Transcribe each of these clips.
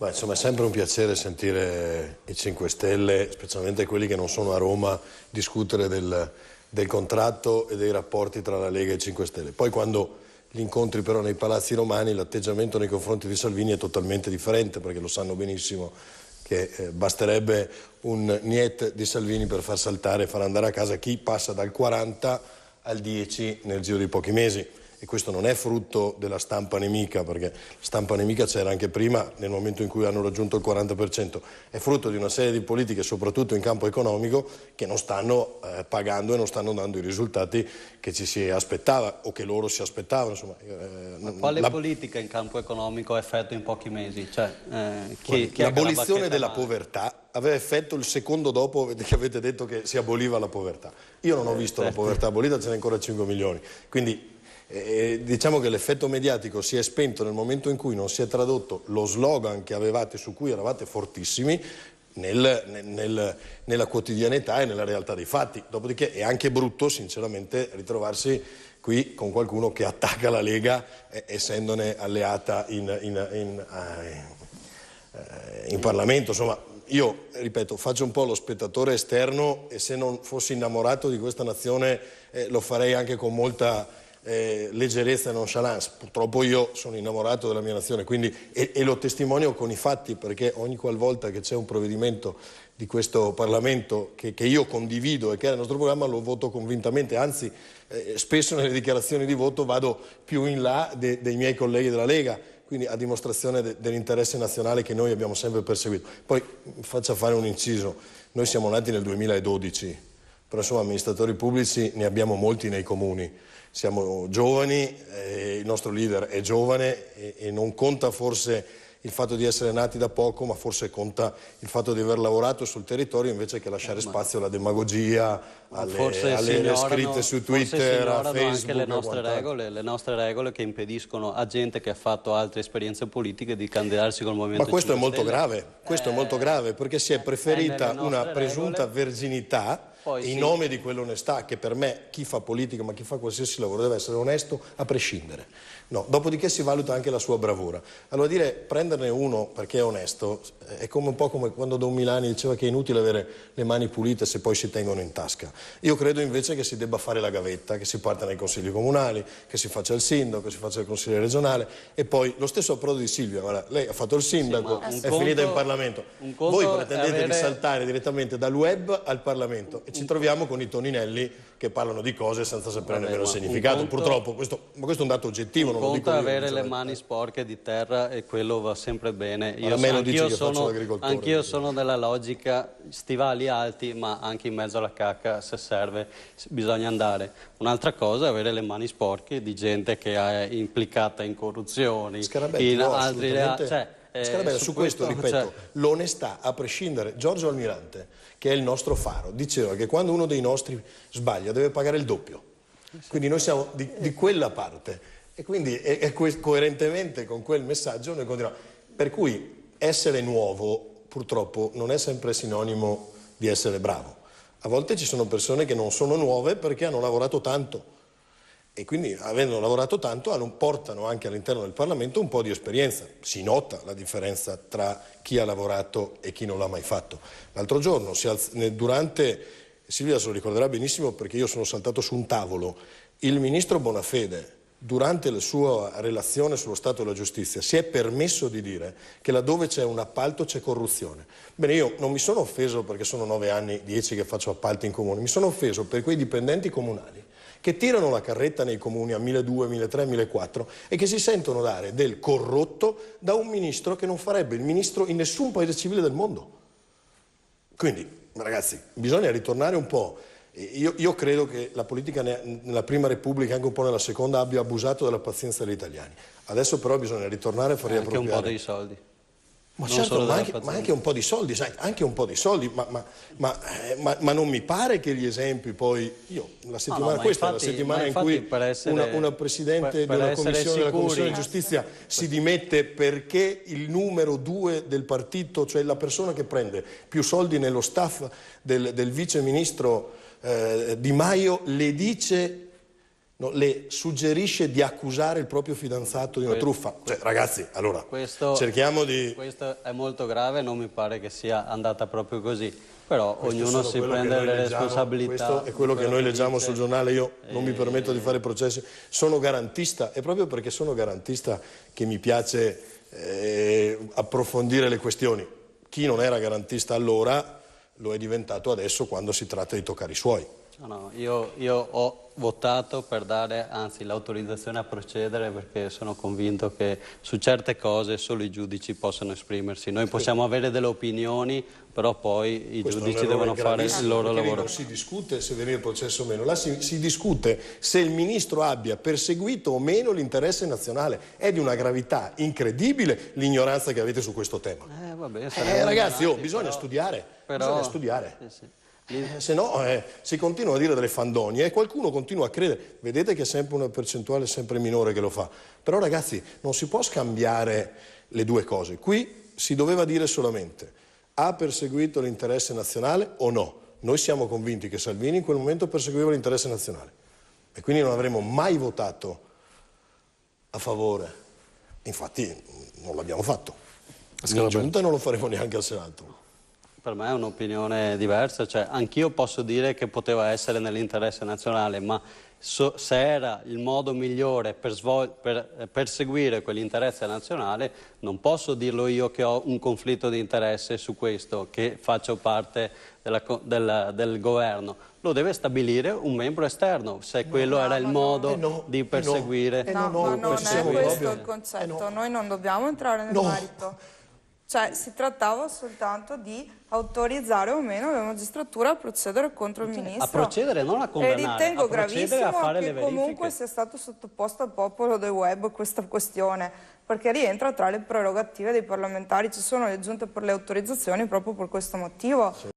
Beh, insomma, è sempre un piacere sentire i 5 Stelle, specialmente quelli che non sono a Roma, discutere del contratto e dei rapporti tra la Lega e i 5 Stelle. Poi quando li incontri però nei palazzi romani, l'atteggiamento nei confronti di Salvini è totalmente differente, perché lo sanno benissimo che basterebbe un niet di Salvini per far saltare e far andare a casa chi passa dal 40 al 10 nel giro di pochi mesi. E questo non è frutto della stampa nemica, perché la stampa nemica c'era anche prima, nel momento in cui hanno raggiunto il 40%, è frutto di una serie di politiche, soprattutto in campo economico, che non stanno pagando e non stanno dando i risultati che ci si aspettava o che loro si aspettavano. Insomma, ma quale politica in campo economico ha effetto in pochi mesi? Cioè, l'abolizione della povertà aveva effetto il secondo dopo che avete detto che si aboliva la povertà. Io non ho visto la povertà abolita, ce n'è ancora 5 milioni. Quindi diciamo che l'effetto mediatico si è spento nel momento in cui non si è tradotto lo slogan che avevate, su cui eravate fortissimi, nella quotidianità e nella realtà dei fatti. Dopodiché è anche brutto, sinceramente, ritrovarsi qui con qualcuno che attacca la Lega essendone alleata in Parlamento. Insomma, io, ripeto, faccio un po' lo spettatore esterno e se non fossi innamorato di questa nazione lo farei anche con molta leggerezza e nonchalance. Purtroppo io sono innamorato della mia nazione, quindi, e lo testimonio con i fatti, perché ogni qualvolta che c'è un provvedimento di questo Parlamento che io condivido e che è il nostro programma, lo voto convintamente, anzi spesso nelle dichiarazioni di voto vado più in là dei miei colleghi della Lega, quindi a dimostrazione dell'interesse nazionale che noi abbiamo sempre perseguito. Poi faccia fare un inciso: noi siamo nati nel 2012, però insomma amministratori pubblici ne abbiamo molti nei comuni. Siamo giovani, il nostro leader è giovane e non conta forse il fatto di essere nati da poco, ma forse conta il fatto di aver lavorato sul territorio invece che lasciare spazio alla demagogia, alle scritte su Twitter, a Facebook. Anche le nostre regole che impediscono a gente che ha fatto altre esperienze politiche di candidarsi col Movimento 5 Stelle. Ma questo è molto grave, questo è molto grave, perché si è preferita una presunta verginità in nome di quell'onestà che per me chi fa politica, ma chi fa qualsiasi lavoro, deve essere onesto a prescindere. No, dopodiché si valuta anche la sua bravura. Allora dire prenderne uno perché è onesto è come un po' come quando Don Milani diceva che è inutile avere le mani pulite se poi si tengono in tasca. Io credo invece che si debba fare la gavetta, che si parta nei consigli comunali, che si faccia il sindaco, che si faccia il consigliere regionale e poi lo stesso approdo di Silvia. Guarda, lei ha fatto il sindaco, è finita in Parlamento. Voi pretendete di saltare direttamente dal web al Parlamento e ci troviamo con i Toninelli che parlano di cose senza sapere nemmeno il significato. Purtroppo, questo è un dato oggettivo. Un conto è avere le mani sporche di terra e quello va sempre bene. Anch'io sono della logica stivali alti, ma anche in mezzo alla cacca, se serve, bisogna andare. Un'altra cosa è avere le mani sporche di gente che è implicata in corruzioni, in altri reati. Scarabella, su questo ripeto, l'onestà a prescindere. Giorgio Almirante, che è il nostro faro, diceva che quando uno dei nostri sbaglia deve pagare il doppio. Quindi noi siamo di quella parte e quindi coerentemente con quel messaggio noi continuiamo. Per cui essere nuovo purtroppo non è sempre sinonimo di essere bravo. A volte ci sono persone che non sono nuove perché hanno lavorato tanto e quindi avendo lavorato tanto portano anche all'interno del Parlamento un po' di esperienza. Si nota la differenza tra chi ha lavorato e chi non l'ha mai fatto. L'altro giorno Silvia se lo ricorderà benissimo perché io sono saltato su un tavolo, il ministro Bonafede durante la sua relazione sullo Stato della Giustizia si è permesso di dire che laddove c'è un appalto c'è corruzione. Bene, io non mi sono offeso perché sono 9 anni, 10 che faccio appalti in comune, mi sono offeso per quei dipendenti comunali che tirano la carretta nei comuni a 1.200, 1.300, 1.400 e che si sentono dare del corrotto da un ministro che non farebbe il ministro in nessun paese civile del mondo. Quindi, ragazzi, bisogna ritornare un po'. Io credo che la politica nella Prima Repubblica, anche un po' nella Seconda, abbia abusato della pazienza degli italiani. Adesso però bisogna ritornare a far riappropriare. Anche un po' dei soldi. Ma certo, ma anche un po' di soldi, sai, anche un po' di soldi, ma non mi pare che gli esempi poi... questa è la settimana in cui una Presidente della Commissione Giustizia si dimette perché il numero 2 del partito, cioè la persona che prende più soldi nello staff del vice ministro Di Maio, le dice le suggerisce di accusare il proprio fidanzato di una truffa. Cioè, ragazzi, allora, cerchiamo di... Questo è molto grave, non mi pare che sia andata proprio così, però ognuno si prende le responsabilità. Questo è quello che noi leggiamo sul giornale, io non mi permetto di fare processi, sono garantista, è proprio perché sono garantista che mi piace approfondire le questioni. Chi non era garantista allora lo è diventato adesso quando si tratta di toccare i suoi. No, io ho votato per dare, anzi, l'autorizzazione a procedere, perché sono convinto che su certe cose solo i giudici possono esprimersi. Noi possiamo avere delle opinioni, però poi i giudici devono fare il loro lavoro. Non si discute se venire il processo o meno, là si discute se il ministro abbia perseguito o meno l'interesse nazionale. È di una gravità incredibile l'ignoranza che avete su questo tema. Ragazzi, bisogna studiare. Bisogna studiare. Sì. Se no si continua a dire delle fandonie e qualcuno continua a credere. Vedete che è sempre una percentuale sempre minore che lo fa. Però ragazzi, non si può scambiare le due cose. Qui si doveva dire solamente: ha perseguito l'interesse nazionale o no? Noi siamo convinti che Salvini in quel momento perseguiva l'interesse nazionale e quindi non avremmo mai votato a favore. Infatti non l'abbiamo fatto. In giunta e non lo faremo neanche al Senato. Per me è un'opinione diversa, cioè anch'io posso dire che poteva essere nell'interesse nazionale, ma se era il modo migliore per perseguire quell'interesse nazionale, non posso dirlo io che ho un conflitto di interesse su questo, che faccio parte del governo. Lo deve stabilire un membro esterno, se quello era il modo di perseguire. Non è questo il concetto, noi non dobbiamo entrare nel merito. Cioè si trattava soltanto di autorizzare o meno la magistratura a procedere contro il ministro. A procedere, non a condannare. E ritengo gravissimo che comunque sia stato sottoposto al popolo del web questa questione, perché rientra tra le prerogative dei parlamentari. Ci sono le giunte per le autorizzazioni proprio per questo motivo. Sì.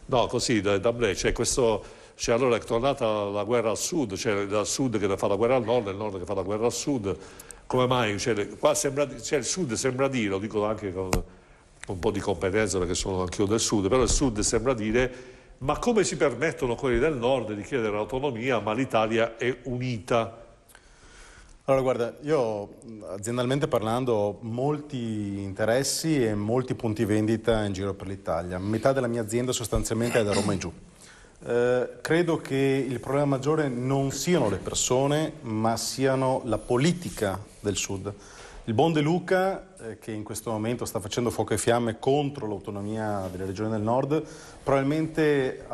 No, così, da breve, c'è allora è tornata la guerra al sud, c'è dal sud che fa la guerra al nord e il nord che fa la guerra al sud. Come mai? Qua il sud sembra dire, lo dico anche con un po' di competenza perché sono anch'io del sud, però il sud sembra dire: ma come si permettono quelli del nord di chiedere l'autonomia, ma l'Italia è unita? Allora guarda, io aziendalmente parlando ho molti interessi e molti punti vendita in giro per l'Italia. Metà della mia azienda sostanzialmente è da Roma in giù. Credo che il problema maggiore non siano le persone, ma siano la politica del Sud. Il buon De Luca, che in questo momento sta facendo fuoco e fiamme contro l'autonomia delle regioni del Nord, probabilmente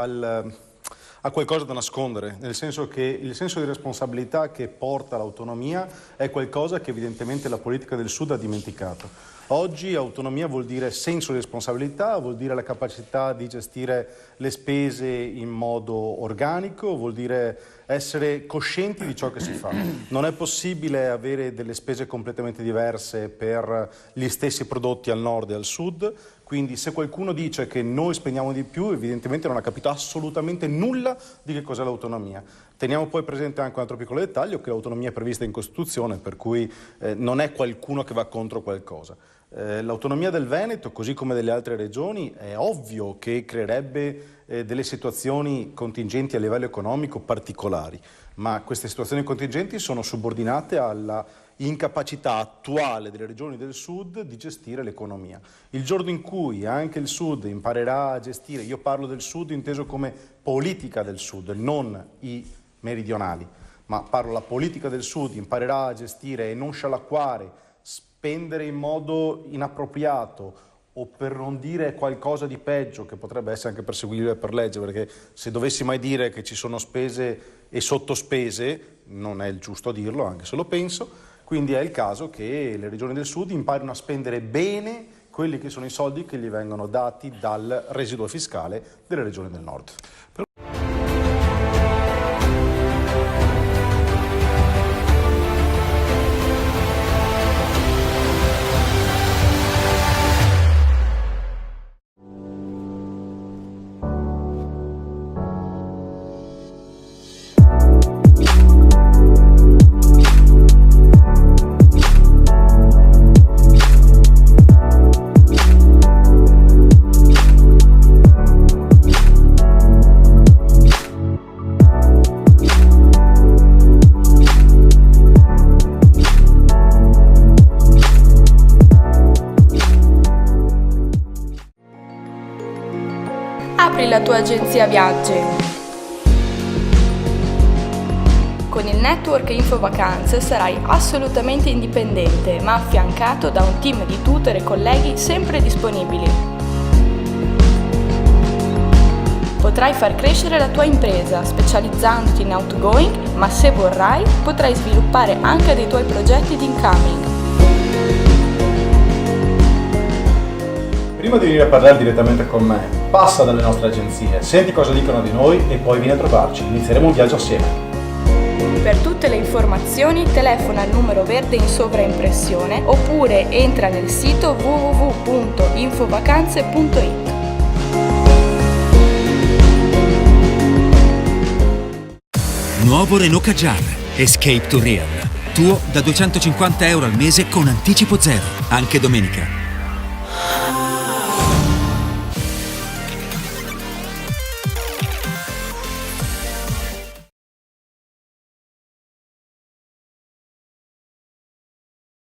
ha qualcosa da nascondere, nel senso che il senso di responsabilità che porta l'autonomia è qualcosa che evidentemente la politica del Sud ha dimenticato. Oggi autonomia vuol dire senso di responsabilità, vuol dire la capacità di gestire le spese in modo organico, vuol dire essere coscienti di ciò che si fa. Non è possibile avere delle spese completamente diverse per gli stessi prodotti al nord e al sud, quindi se qualcuno dice che noi spendiamo di più, evidentemente non ha capito assolutamente nulla di che cos'è l'autonomia. Teniamo poi presente anche un altro piccolo dettaglio, che l'autonomia è prevista in Costituzione, per cui non è qualcuno che va contro qualcosa. L'autonomia del Veneto, così come delle altre regioni, è ovvio che creerebbe delle situazioni contingenti a livello economico particolari, ma queste situazioni contingenti sono subordinate alla incapacità attuale delle regioni del Sud di gestire l'economia. Il giorno in cui anche il Sud imparerà a gestire, io parlo del Sud inteso come politica del Sud, non i meridionali, ma parlo la politica del Sud, imparerà a gestire e non scialacquare, spendere in modo inappropriato o per non dire qualcosa di peggio che potrebbe essere anche perseguibile per legge, perché se dovessi mai dire che ci sono spese e sottospese non è il giusto dirlo, anche se lo penso, quindi è il caso che le regioni del Sud imparino a spendere bene quelli che sono i soldi che gli vengono dati dal residuo fiscale delle regioni del Nord. Apri la tua agenzia viaggi. Con il network Infovacanze sarai assolutamente indipendente, ma affiancato da un team di tutor e colleghi sempre disponibili. Potrai far crescere la tua impresa specializzandoti in outgoing, ma se vorrai potrai sviluppare anche dei tuoi progetti di incoming. Prima di venire a parlare direttamente con me, passa dalle nostre agenzie, senti cosa dicono di noi e poi vieni a trovarci. Inizieremo un viaggio assieme. Per tutte le informazioni telefona al numero verde in sovraimpressione oppure entra nel sito www.infovacanze.it. Nuovo Renault Kadjar Escape to Real. Tuo da €250 al mese con anticipo zero, anche domenica.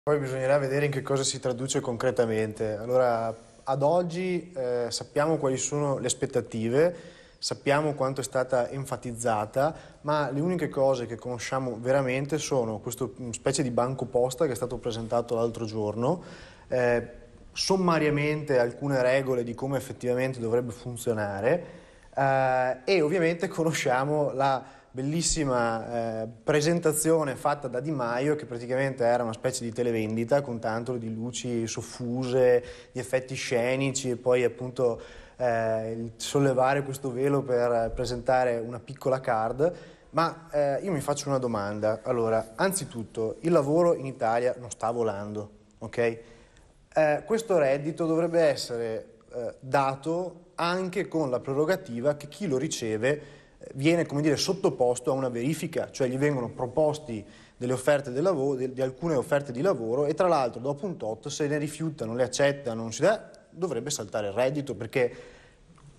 Poi bisognerà vedere in che cosa si traduce concretamente. Allora, ad oggi sappiamo quali sono le aspettative, sappiamo quanto è stata enfatizzata, ma le uniche cose che conosciamo veramente sono questo specie di banco posta che è stato presentato l'altro giorno, sommariamente alcune regole di come effettivamente dovrebbe funzionare e ovviamente conosciamo la bellissima presentazione fatta da Di Maio, che praticamente era una specie di televendita con tanto di luci soffuse, di effetti scenici e poi appunto sollevare questo velo per presentare una piccola card. Ma io mi faccio una domanda. Allora, anzitutto, il lavoro in Italia non sta volando, ok? Questo reddito dovrebbe essere dato anche con la prerogativa che chi lo riceve viene, come dire, sottoposto a una verifica, cioè gli vengono proposti delle offerte di lavoro, di alcune offerte di lavoro, e tra l'altro dopo un tot, se ne rifiuta, non le accetta, non si dà, dovrebbe saltare il reddito, perché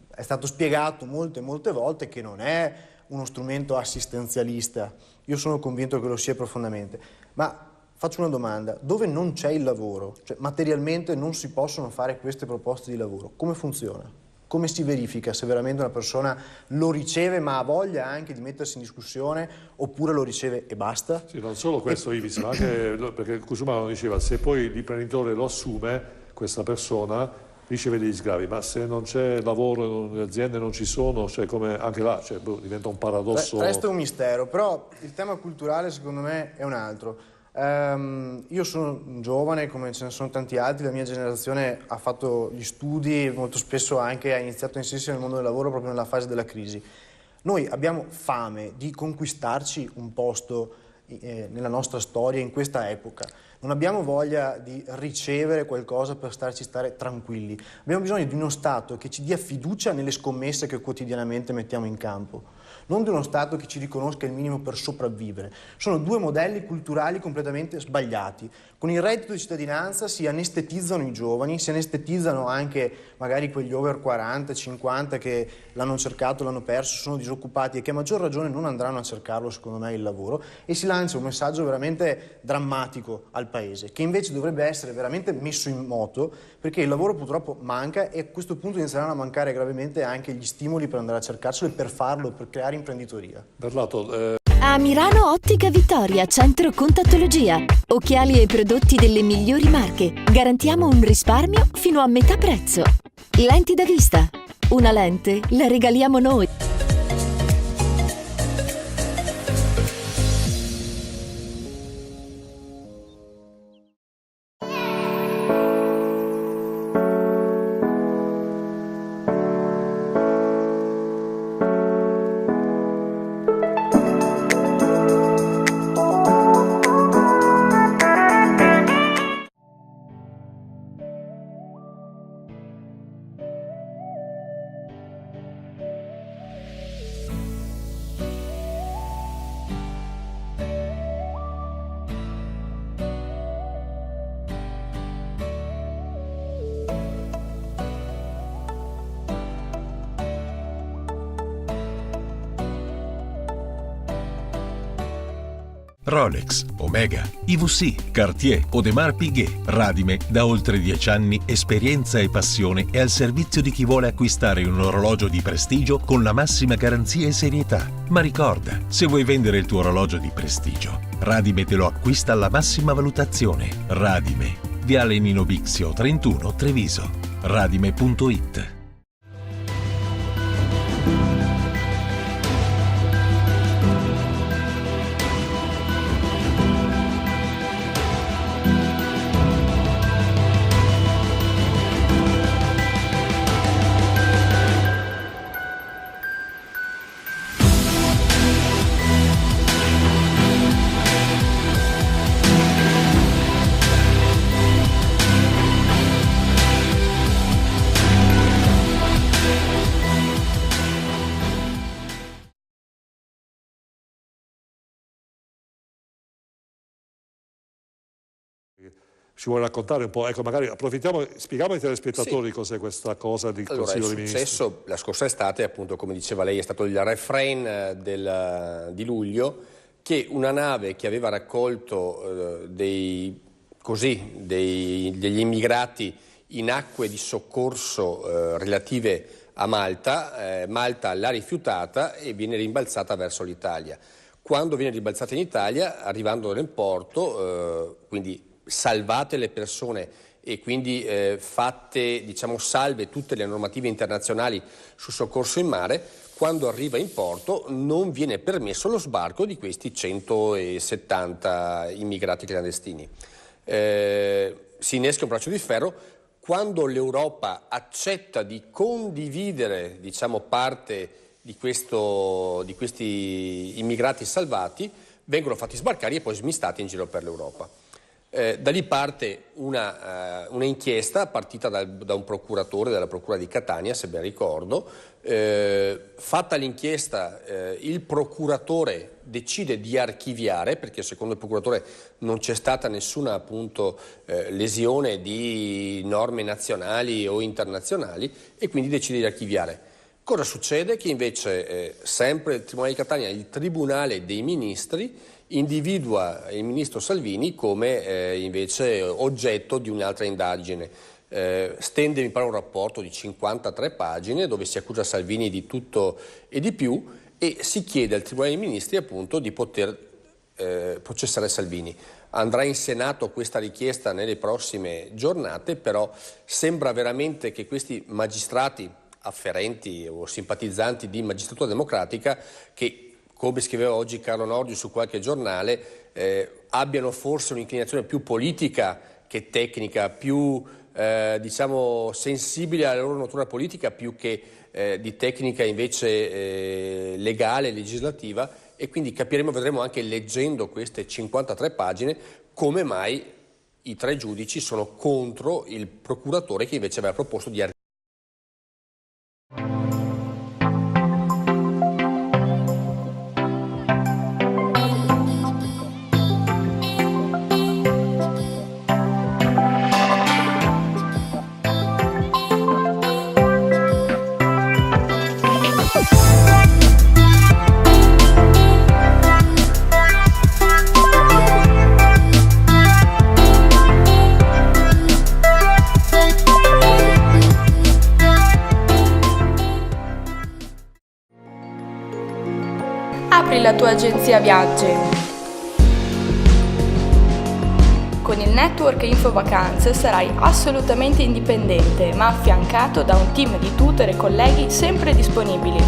è stato spiegato molte volte che non è uno strumento assistenzialista. Io sono convinto che lo sia profondamente, ma faccio una domanda: dove non c'è il lavoro, cioè materialmente non si possono fare queste proposte di lavoro, come funziona? Come si verifica se veramente una persona lo riceve ma ha voglia anche di mettersi in discussione, oppure lo riceve e basta? Sì, non solo questo Ivis, ma anche perché Cusumano diceva, se poi l'imprenditore lo assume, questa persona riceve degli sgravi, ma se non c'è lavoro, le aziende non ci sono, cioè come anche là, cioè, diventa un paradosso. Resta un mistero, però il tema culturale secondo me è un altro. Io sono giovane, come ce ne sono tanti altri, la mia generazione ha fatto gli studi, molto spesso anche ha iniziato a inserirsi nel mondo del lavoro proprio nella fase della crisi. Noi abbiamo fame di conquistarci un posto nella nostra storia in questa epoca. Non abbiamo voglia di ricevere qualcosa per stare tranquilli. Abbiamo bisogno di uno Stato che ci dia fiducia nelle scommesse che quotidianamente mettiamo in campo. Non di uno Stato che ci riconosca il minimo per sopravvivere. Sono due modelli culturali completamente sbagliati. Con il reddito di cittadinanza si anestetizzano i giovani, si anestetizzano anche magari quegli over 40, 50 che l'hanno cercato, l'hanno perso, sono disoccupati e che a maggior ragione non andranno a cercarlo, secondo me, il lavoro, e si lancia un messaggio veramente drammatico al Paese, che invece dovrebbe essere veramente messo in moto, perché il lavoro purtroppo manca e a questo punto inizieranno a mancare gravemente anche gli stimoli per andare a cercarselo e per farlo, per creare imprenditoria. A Milano Ottica Vittoria, centro contattologia. Occhiali e prodotti delle migliori marche. Garantiamo un risparmio fino a metà prezzo. Lenti da vista. Una lente la regaliamo noi. Rolex, Omega, IWC, Cartier, Audemars Piguet, Radime, da oltre 10 anni, esperienza e passione è al servizio di chi vuole acquistare un orologio di prestigio con la massima garanzia e serietà. Ma ricorda, se vuoi vendere il tuo orologio di prestigio, Radime te lo acquista alla massima valutazione. Radime, Viale Nino Bixio 31, Treviso. Radime.it. Ci vuole raccontare un po', ecco, magari approfittiamo, spieghiamo ai telespettatori sì. Cos'è questa cosa del Consiglio dei Ministri. Il successo la scorsa estate, appunto, come diceva lei, è stato il refrain di luglio, che una nave che aveva raccolto degli immigrati in acque di soccorso relative a Malta, Malta l'ha rifiutata e viene rimbalzata verso l'Italia. Quando viene rimbalzata in Italia, arrivando nel porto, quindi salvate le persone e quindi fatte, diciamo, salve tutte le normative internazionali sul soccorso in mare, quando arriva in porto non viene permesso lo sbarco di questi 170 immigrati clandestini. Si innesca un braccio di ferro. Quando l'Europa accetta di condividere, diciamo, parte di questi immigrati salvati, vengono fatti sbarcare e poi smistati in giro per l'Europa. Da lì parte una inchiesta partita da un procuratore della Procura di Catania, se ben ricordo. Fatta l'inchiesta, il procuratore decide di archiviare, perché secondo il procuratore non c'è stata nessuna, appunto, lesione di norme nazionali o internazionali, e quindi decide di archiviare. Cosa succede? Che invece sempre il Tribunale di Catania, il Tribunale dei Ministri, individua il ministro Salvini come invece oggetto di un'altra indagine. Stende, mi pare, un rapporto di 53 pagine dove si accusa Salvini di tutto e di più, e si chiede al Tribunale dei Ministri, appunto, di poter processare Salvini. Andrà in Senato questa richiesta nelle prossime giornate, però sembra veramente che questi magistrati afferenti o simpatizzanti di Magistratura Democratica, che, come scriveva oggi Carlo Nordio su qualche giornale, abbiano forse un'inclinazione più politica che tecnica, più diciamo sensibile alla loro natura politica più che di tecnica invece legale, legislativa, e quindi vedremo anche leggendo queste 53 pagine come mai i 3 giudici sono contro il procuratore che invece aveva proposto di Apri la tua agenzia viaggi. Con il network Infovacanze sarai assolutamente indipendente, ma affiancato da un team di tutor e colleghi sempre disponibili.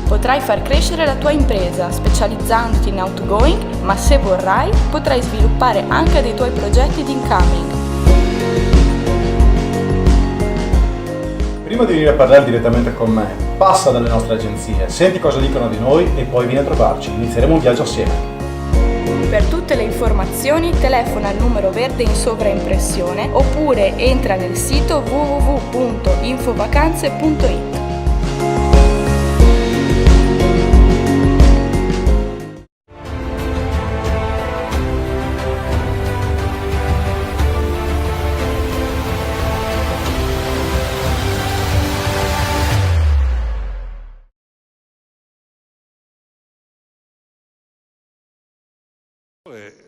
Potrai far crescere la tua impresa specializzandoti in outgoing, ma se vorrai potrai sviluppare anche dei tuoi progetti di incoming. Prima di venire a parlare direttamente con me, passa dalle nostre agenzie, senti cosa dicono di noi e poi vieni a trovarci. Inizieremo un viaggio assieme. Per tutte le informazioni telefona al numero verde in sovraimpressione oppure entra nel sito www.infovacanze.it.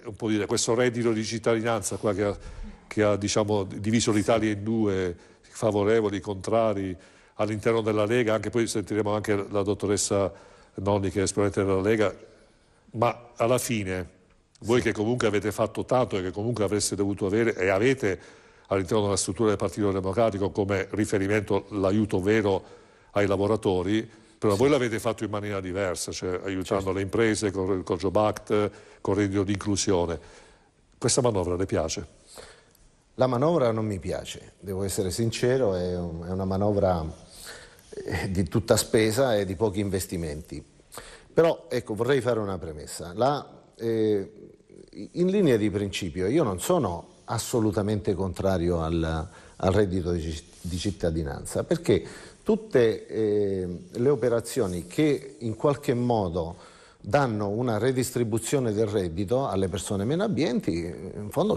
Un po' dire questo reddito di cittadinanza qua che ha diciamo, diviso l'Italia in due, favorevoli, contrari all'interno della Lega, anche poi sentiremo anche la dottoressa Nonni che è esponente della Lega, ma alla fine voi che comunque avete fatto tanto e che comunque avreste dovuto avere e avete all'interno della struttura del Partito Democratico come riferimento l'aiuto vero ai lavoratori, però voi l'avete fatto in maniera diversa, cioè aiutando le imprese con il Job Act, con il reddito di inclusione. Questa manovra le piace? La manovra non mi piace, devo essere sincero, è una manovra di tutta spesa e di pochi investimenti. Però ecco, vorrei fare una premessa. In linea di principio io non sono assolutamente contrario al reddito di cittadinanza, perché tutte le operazioni che in qualche modo danno una redistribuzione del reddito alle persone meno abbienti, in fondo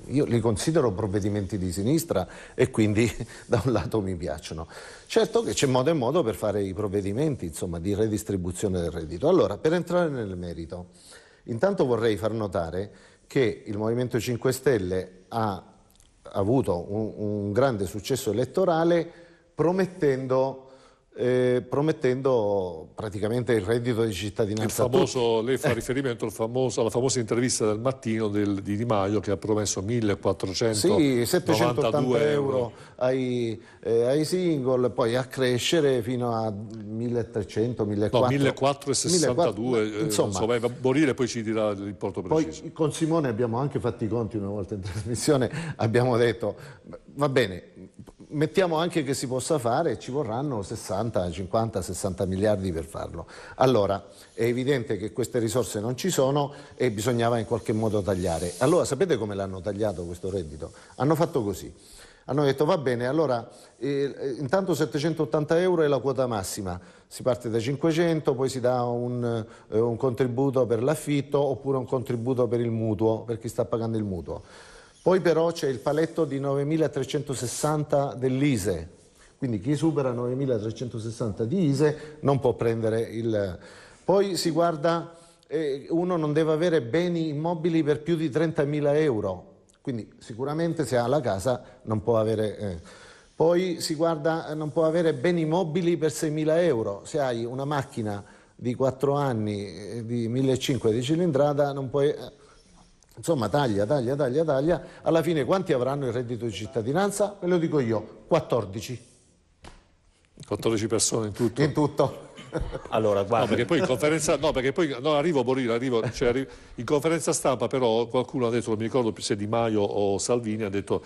io li considero provvedimenti di sinistra e quindi da un lato mi piacciono. Certo che c'è modo e modo per fare i provvedimenti, insomma, di redistribuzione del reddito. Allora, per entrare nel merito, intanto vorrei far notare che il Movimento 5 Stelle ha avuto un grande successo elettorale promettendo praticamente il reddito di cittadinanza. Il famoso, lei fa riferimento alla famosa intervista del mattino di Di Maio che ha promesso 1.482 euro ai single, poi a crescere fino a 1.300, 1.400. No, 1.462, insomma morire poi ci dirà l'importo preciso. Poi con Simone abbiamo anche fatto i conti una volta in trasmissione, abbiamo detto va bene, mettiamo anche che si possa fare, ci vorranno 60, 50, 60 miliardi per farlo. Allora è evidente che queste risorse non ci sono e bisognava in qualche modo tagliare. Allora sapete come l'hanno tagliato questo reddito? Hanno fatto così, hanno detto va bene, allora intanto 780 euro è la quota massima, si parte da 500, poi si dà un contributo per l'affitto oppure un contributo per il mutuo, per chi sta pagando il mutuo. Poi però c'è il paletto di 9.360 dell'ISE, quindi chi supera 9.360 di ISE non può prendere il... Poi si guarda, uno non deve avere beni immobili per più di 30.000 euro, quindi sicuramente se ha la casa non può avere... Poi si guarda, non può avere beni immobili per 6.000 euro, se hai una macchina di 4 anni di 1.500 di cilindrata non puoi... Insomma, taglia, alla fine quanti avranno il reddito di cittadinanza? Ve lo dico io, 14. 14 persone in tutto? In tutto. Allora, guarda. No, perché poi in conferenza, in conferenza stampa però qualcuno ha detto, non mi ricordo se Di Maio o Salvini, ha detto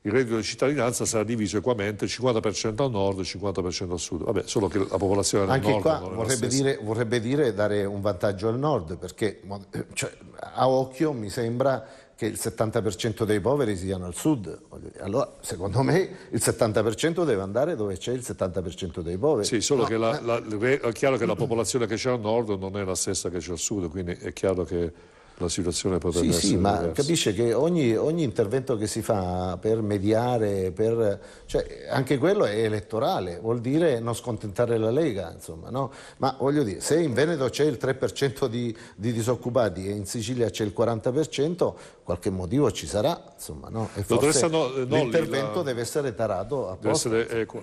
il reddito di cittadinanza sarà diviso equamente, 50% al nord e 50% al sud. Vabbè, solo che la popolazione del anche nord qua non è vorrebbe dire dare un vantaggio al nord, perché cioè, a occhio mi sembra che il 70% dei poveri siano al sud. Allora, secondo me, il 70% deve andare dove c'è il 70% dei poveri. Sì, solo che è chiaro che la popolazione che c'è al nord non è la stessa che c'è al sud, quindi è chiaro che la situazione potrebbe essere ma diversa. capisce che ogni intervento che si fa per mediare, cioè, anche quello è elettorale, vuol dire non scontentare la Lega, insomma, no? Ma voglio dire, se in Veneto c'è il 3% di disoccupati e in Sicilia c'è il 40%, qualche motivo ci sarà, insomma, no? E forse l'intervento deve essere tarato apposta. Deve essere equo.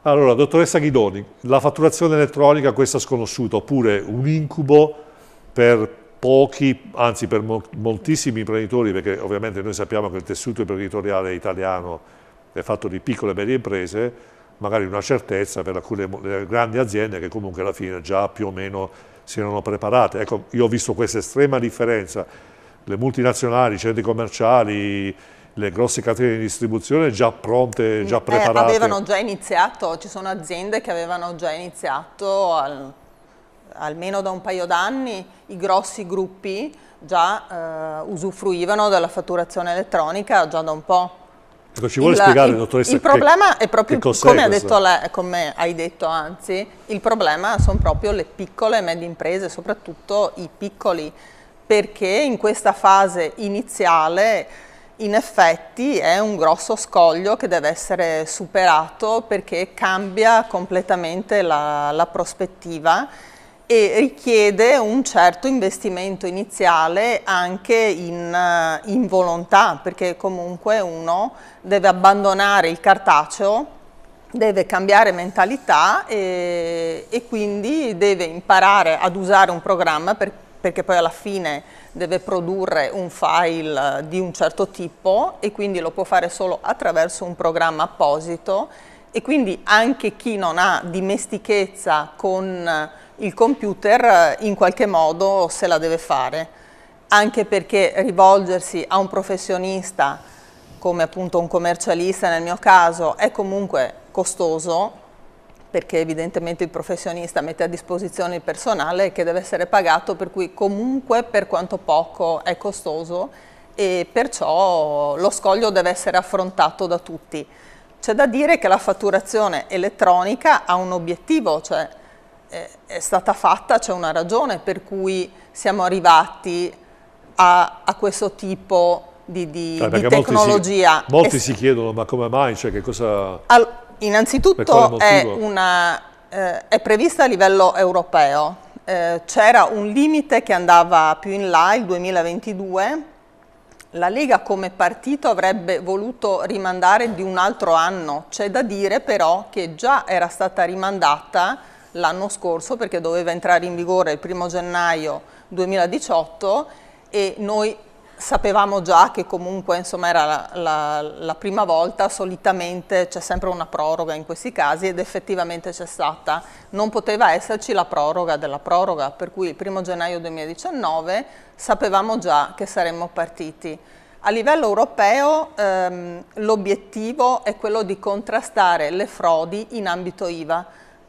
Allora, dottoressa Ghidoni, la fatturazione elettronica, questa sconosciuta, oppure un incubo per pochi, anzi per moltissimi imprenditori, perché ovviamente noi sappiamo che il tessuto imprenditoriale italiano è fatto di piccole e medie imprese, magari una certezza per alcune grandi aziende che comunque alla fine già più o meno si erano preparate. Ecco, io ho visto questa estrema differenza, le multinazionali, i centri commerciali, le grosse catene di distribuzione già pronte, già preparate. Avevano già iniziato, ci sono aziende che avevano già iniziato almeno da un paio d'anni, i grossi gruppi già usufruivano della fatturazione elettronica già da un po'. Ecco, ci vuole spiegare, dottoressa, il problema è proprio, come hai detto, anzi, il problema sono proprio le piccole e medie imprese, soprattutto i piccoli, perché in questa fase iniziale in effetti è un grosso scoglio che deve essere superato, perché cambia completamente la prospettiva e richiede un certo investimento iniziale anche in volontà, perché comunque uno deve abbandonare il cartaceo, deve cambiare mentalità e quindi deve imparare ad usare un programma perché poi alla fine deve produrre un file di un certo tipo e quindi lo può fare solo attraverso un programma apposito, e quindi anche chi non ha dimestichezza con il computer in qualche modo se la deve fare, anche perché rivolgersi a un professionista come appunto un commercialista nel mio caso è comunque costoso, perché evidentemente il professionista mette a disposizione il personale che deve essere pagato, per cui comunque per quanto poco è costoso e perciò lo scoglio deve essere affrontato da tutti. C'è da dire che la fatturazione elettronica ha un obiettivo, cioè è stata fatta, c'è una ragione per cui siamo arrivati a questo tipo di tecnologia. Molti si chiedono ma come mai, cioè che cosa... Innanzitutto è prevista a livello europeo, c'era un limite che andava più in là, il 2022, La Lega come partito avrebbe voluto rimandare di un altro anno, c'è da dire però che già era stata rimandata l'anno scorso perché doveva entrare in vigore il 1° gennaio 2018 e noi sapevamo già che comunque insomma era la prima volta, solitamente c'è sempre una proroga in questi casi ed effettivamente c'è stata. Non poteva esserci la proroga della proroga, per cui il 1° gennaio 2019 sapevamo già che saremmo partiti. A livello europeo l'obiettivo è quello di contrastare le frodi in ambito IVA,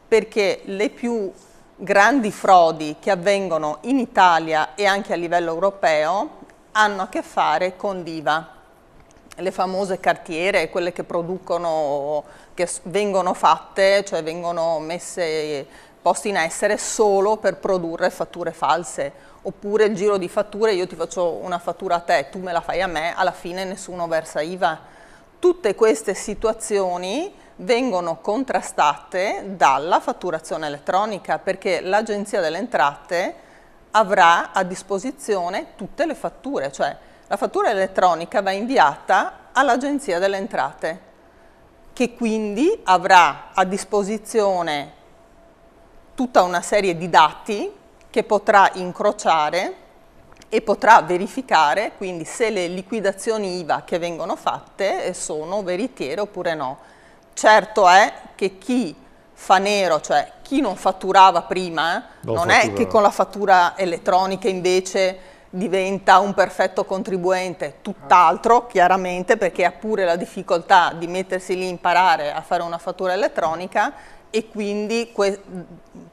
perché le più grandi frodi che avvengono in Italia e anche a livello europeo hanno a che fare con l'IVA. Le famose cartiere, quelle che producono, che vengono fatte, cioè vengono poste in essere solo per produrre fatture false, oppure il giro di fatture, io ti faccio una fattura a te, tu me la fai a me, alla fine nessuno versa IVA. Tutte queste situazioni vengono contrastate dalla fatturazione elettronica, perché l'Agenzia delle Entrate avrà a disposizione tutte le fatture, cioè la fattura elettronica va inviata all'Agenzia delle Entrate, che quindi avrà a disposizione tutta una serie di dati che potrà incrociare e potrà verificare quindi se le liquidazioni IVA che vengono fatte sono veritiere oppure no. Certo è che chi fa nero, cioè chi non fatturava prima, non è che con la fattura elettronica invece diventa un perfetto contribuente, tutt'altro chiaramente, perché ha pure la difficoltà di mettersi lì, imparare a fare una fattura elettronica e quindi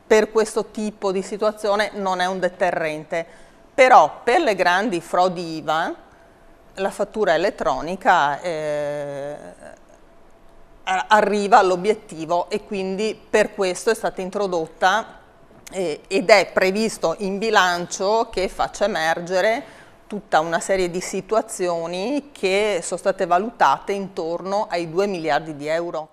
per questo tipo di situazione non è un deterrente. Però per le grandi frodi IVA la fattura elettronica arriva all'obiettivo e quindi per questo è stata introdotta ed è previsto in bilancio che faccia emergere tutta una serie di situazioni che sono state valutate intorno ai 2 miliardi di euro.